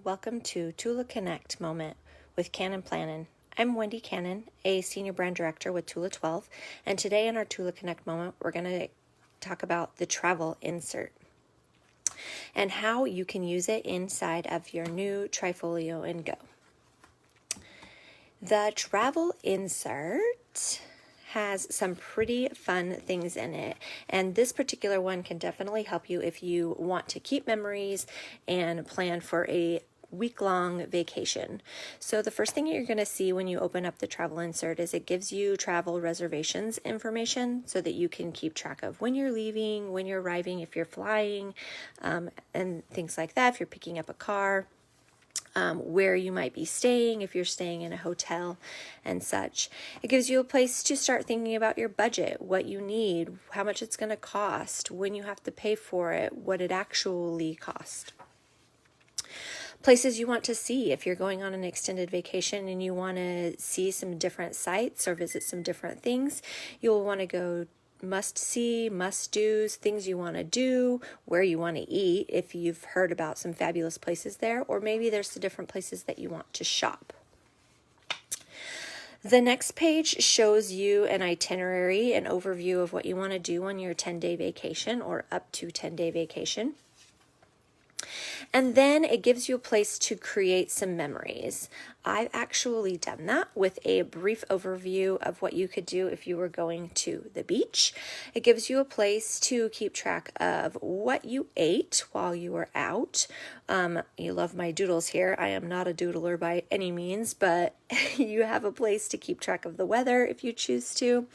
welcome to Tula Connect moment with Cannin Plannin. I'm Wendy Cannin, a Senior Brand Director with Tula XII, and today in our Tula Connect moment, we're going to talk about the travel insert and how you can use it inside of your new Trifolio-N-Go. The travel insert has some pretty fun things in it, and this particular one can definitely help you if you want to keep memories and plan for a week-long vacation. So the first thing you're going to see when you open up the travel insert is it gives you travel reservations information so that you can keep track of when you're leaving, when you're arriving, if you're flying, and things like that, if you're picking up a car. Where you might be staying, if you're staying in a hotel and such. It gives you a place to start thinking about your budget, what you need, how much it's going to cost, when you have to pay for it, what it actually costs. Places you want to see if you're going on an extended vacation and you want to see some different sites or visit some different things. You'll want to go must see, must do's, things you want to do, where you want to eat if you've heard about some fabulous places there, or maybe there's some different places that you want to shop. The next page shows you an itinerary, an overview of what you want to do on your 10-day vacation or up to 10-day vacation. And then it gives you a place to create some memories. I've actually done that with a brief overview of what you could do if you were going to the beach. It gives you a place to keep track of what you ate while you were out. You love my doodles here. I am not a doodler by any means, but you have a place to keep track of the weather if you choose to.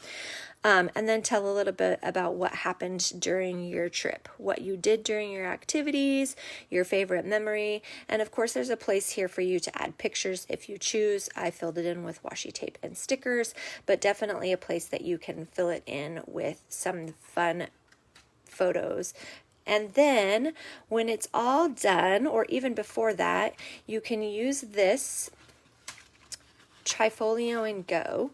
And then tell a little bit about what happened during your trip, what you did during your activities, your favorite memory, and of course there's a place here for you to add pictures if you choose. I filled it in with washi tape and stickers, but definitely a place that you can fill it in with some fun photos. And then when it's all done, or even before that, you can use this Trifolio-N-Go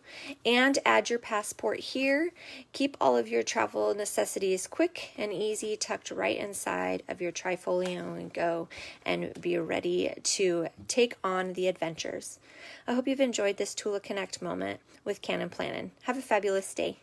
and add your passport here. Keep all of your travel necessities quick and easy tucked right inside of your Trifolio-N-Go and be ready to take on the adventures. I hope you've enjoyed this Tula Connect moment with Cannin Plannin. Have a fabulous day.